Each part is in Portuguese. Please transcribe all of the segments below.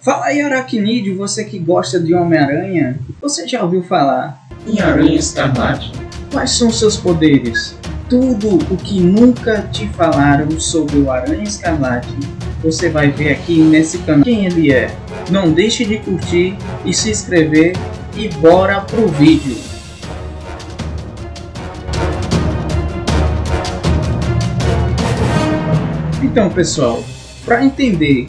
Fala aí, Aracnídeo, você que gosta de Homem-Aranha, você já ouviu falar em Aranha Escarlate? Quais são seus poderes? Tudo o que nunca te falaram sobre o Aranha Escarlate, você vai ver aqui nesse canal. Quem ele é? Não deixe de curtir e se inscrever e bora pro vídeo. Então pessoal, para entender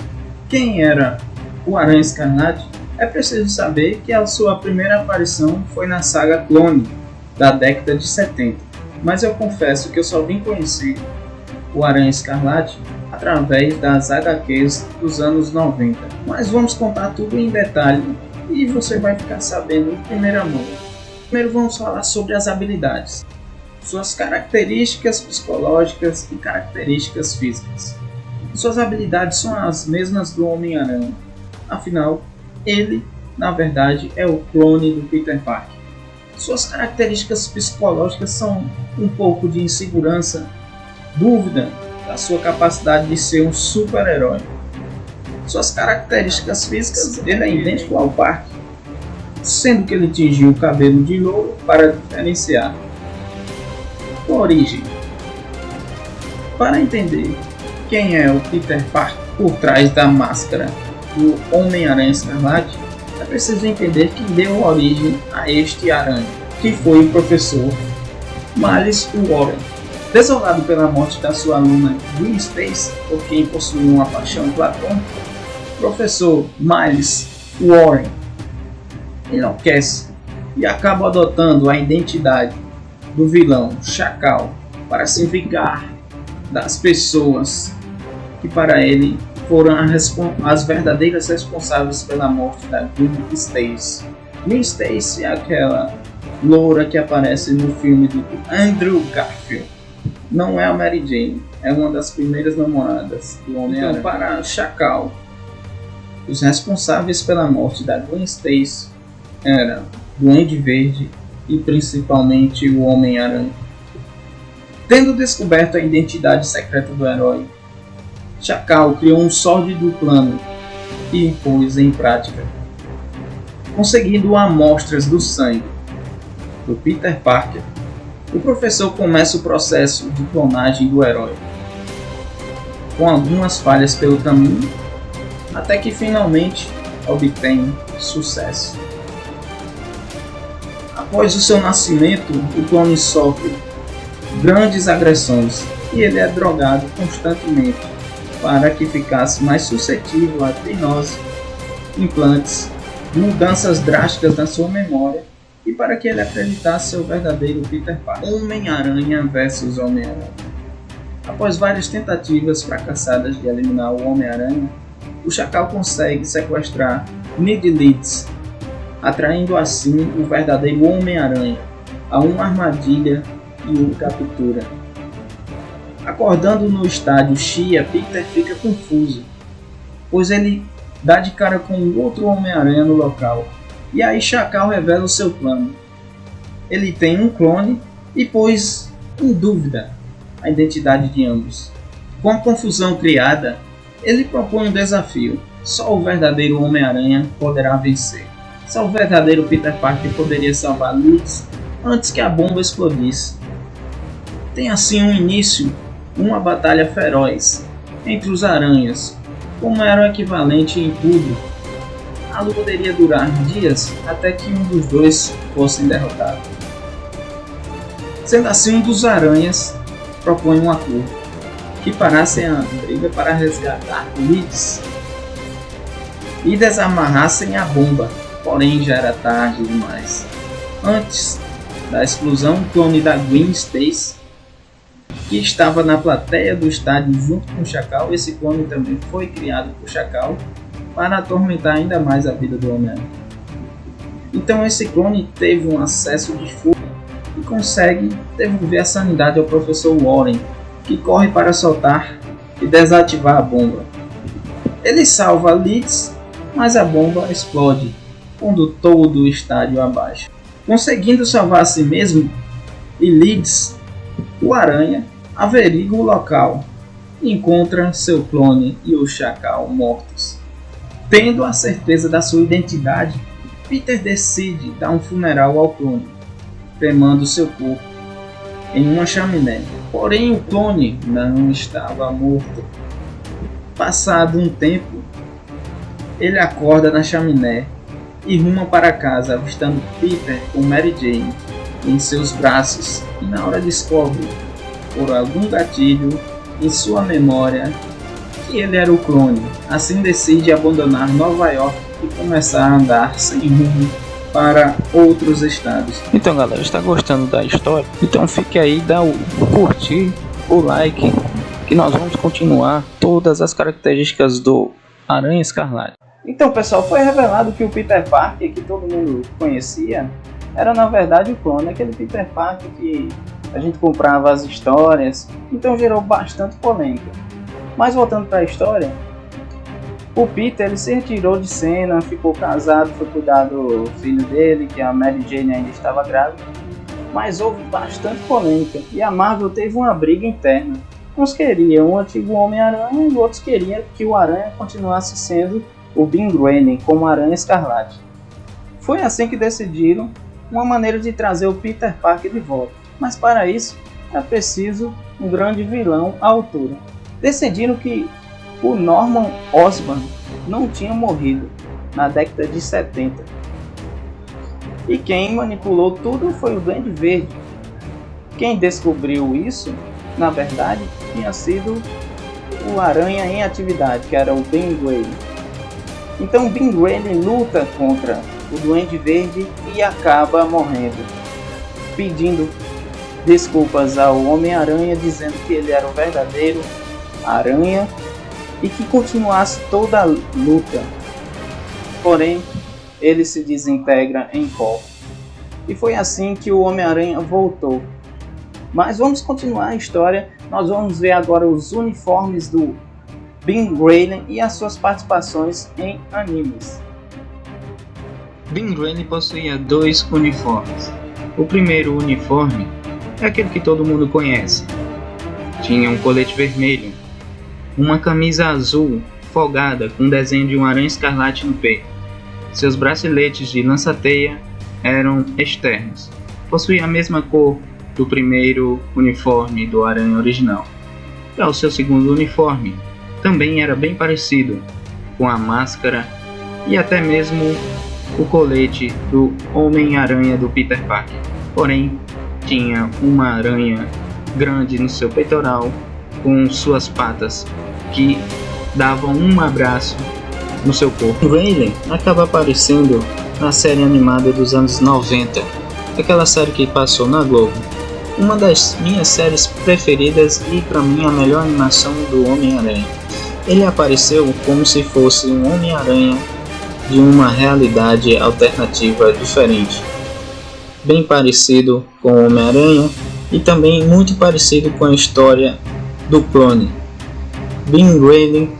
quem era o Aranha Escarlate, é preciso saber que a sua primeira aparição foi na saga Clone, da década de 70. Mas eu confesso que eu só vim conhecer o Aranha Escarlate através das HQs dos anos 90. Mas vamos contar tudo em detalhe e você vai ficar sabendo em primeira mão. Primeiro vamos falar sobre as habilidades, suas características psicológicas e características físicas. Suas habilidades são as mesmas do Homem-Aranha, afinal, ele, na verdade, é o clone do Peter Parker. Suas características psicológicas são um pouco de insegurança, dúvida da sua capacidade de ser um super-herói. Suas características físicas, ele é idêntico ao Parker, sendo que ele tingiu o cabelo de louro para diferenciar. Origem. Para entender quem é o Peter Parker por trás da máscara do Homem-Aranha Escarlate, é preciso entender quem deu origem a este aranha, que foi o professor Miles Warren. Desolado pela morte da sua aluna Gwen Stacy, por quem possuía uma paixão platônica, o professor Miles Warren enlouquece e acaba adotando a identidade do vilão Chacal para se vingar das pessoas que para ele foram as verdadeiras responsáveis pela morte da Gwen Stacy. Gwen Stacy é aquela loura que aparece no filme do Andrew Garfield. Não é a Mary Jane, é uma das primeiras namoradas do Homem-Aranha. Então, para Chacal, os responsáveis pela morte da Gwen Stacy eram Duende Verde e principalmente o Homem-Aranha. Tendo descoberto a identidade secreta do herói, Chacal criou um sórdido plano e pôs em prática, conseguindo amostras do sangue do Peter Parker. O professor começa o processo de clonagem do herói, com algumas falhas pelo caminho, até que finalmente obtém sucesso. Após o seu nascimento, o clone sofre grandes agressões e ele é drogado constantemente para que ficasse mais suscetível a trinose, implantes, mudanças drásticas na sua memória e para que ele acreditasse ser o verdadeiro Peter Parker. Homem-Aranha vs Homem-Aranha. Após várias tentativas fracassadas de eliminar o Homem-Aranha, o Chacal consegue sequestrar Ned Leeds, atraindo assim o verdadeiro Homem-Aranha a uma armadilha e o captura. Acordando no estádio Shia, Peter fica confuso, pois ele dá de cara com outro Homem-Aranha no local, e aí Chacal revela o seu plano. Ele tem um clone e pôs em dúvida a identidade de ambos. Com a confusão criada, ele propõe um desafio: só o verdadeiro Homem-Aranha poderá vencer. Só o verdadeiro Peter Parker poderia salvar Leeds antes que a bomba explodisse. Tem assim um início uma batalha feroz entre os aranhas, como era o equivalente em tudo. A luta poderia durar dias até que um dos dois fossem derrotados. Sendo assim, um dos aranhas propõe um acordo, que parassem a briga para resgatar Leeds e desamarrassem a bomba, porém já era tarde demais. Antes da explosão, o clone da Gwen Stacy, que estava na plateia do estádio junto com o Chacal, esse clone também foi criado por Chacal para atormentar ainda mais a vida do Homem-Aranha. Então esse clone teve um acesso de fúria e consegue devolver a sanidade ao professor Warren, que corre para soltar e desativar a bomba. Ele salva Leeds, mas a bomba explode, pondo todo o estádio abaixo. Conseguindo salvar a si mesmo e Leeds, o Aranha averigua o local e encontra seu clone e o Chacal mortos. Tendo a certeza da sua identidade, Peter decide dar um funeral ao clone, cremando seu corpo em uma chaminé. Porém, o clone não estava morto. Passado um tempo, ele acorda na chaminé e ruma para casa, avistando Peter com Mary Jane em seus braços, e na hora descobre, por algum gatilho em sua memória, que ele era o clone. Assim decide abandonar Nova York e começar a andar sem rumo para outros estados. Então galera, está gostando da história? Então fique aí, dá o curtir, o like, que nós vamos continuar todas as características do Aranha Escarlate. Então pessoal, foi revelado que o Peter Parker, que todo mundo conhecia, era na verdade o clone, aquele Peter Parker que a gente comprava as histórias, então gerou bastante polêmica. Mas voltando para a história, o Peter ele se retirou de cena, ficou casado, foi cuidar do filho dele, que a Mary Jane ainda estava grávida, mas houve bastante polêmica e a Marvel teve uma briga interna. Uns queriam o antigo Homem-Aranha e outros queriam que o Aranha continuasse sendo o Ben Reilly como Aranha Escarlate. Foi assim que decidiram uma maneira de trazer o Peter Parker de volta, mas para isso é preciso um grande vilão à altura. Decidiram que o Norman Osborn não tinha morrido na década de 70. E quem manipulou tudo foi o Duende Verde. Quem descobriu isso, na verdade, tinha sido o Aranha em atividade, que era o Ben Reilly. Então o Ben Reilly luta contra o Duende Verde e acaba morrendo, pedindo desculpas ao Homem-Aranha, dizendo que ele era o verdadeiro Aranha e que continuasse toda a luta. Porém, ele se desintegra em pó. E foi assim que o Homem-Aranha voltou. Mas vamos continuar a história. Nós vamos ver agora os uniformes do Ben Reilly e as suas participações em animes. Ben Reilly possuía 2 uniformes. O primeiro uniforme é aquele que todo mundo conhece. Tinha um colete vermelho, uma camisa azul folgada com desenho de um aranha escarlate no peito. Seus braceletes de lança-teia eram externos. Possuía a mesma cor do primeiro uniforme do aranha original. Já o seu segundo uniforme também era bem parecido, com a máscara e até mesmo o colete do Homem-Aranha do Peter Parker. Porém, tinha uma aranha grande no seu peitoral, com suas patas que davam um abraço no seu corpo. Reilly acaba aparecendo na série animada dos anos 90, aquela série que passou na Globo. Uma das minhas séries preferidas e para mim a melhor animação do Homem-Aranha. Ele apareceu como se fosse um Homem-Aranha de uma realidade alternativa diferente, bem parecido com o Homem-Aranha e também muito parecido com a história do clone. Ben Reilly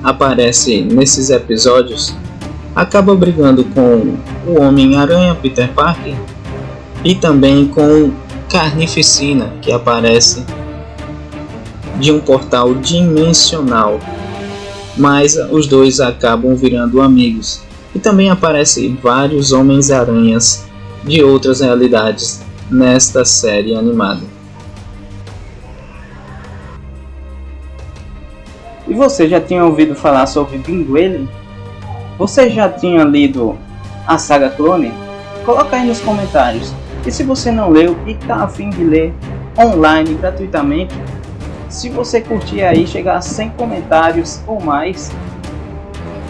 aparece nesses episódios, acaba brigando com o Homem-Aranha Peter Parker e também com Carnificina, que aparece de um portal dimensional, mas os dois acabam virando amigos. E também aparecem vários Homens-Aranhas de outras realidades nesta série animada. E você já tinha ouvido falar sobre Ben Reilly? Você já tinha lido a saga Clone? Coloca aí nos comentários. E se você não leu e está a fim de ler online gratuitamente, se você curtir aí, chegar a 100 comentários ou mais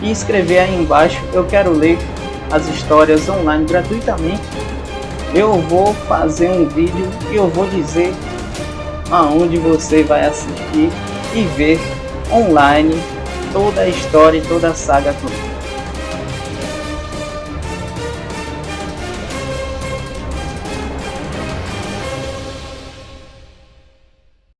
e escrever aí embaixo, eu quero ler as histórias online gratuitamente, eu vou fazer um vídeo e eu vou dizer aonde você vai assistir e ver online toda a história e toda a saga Clone.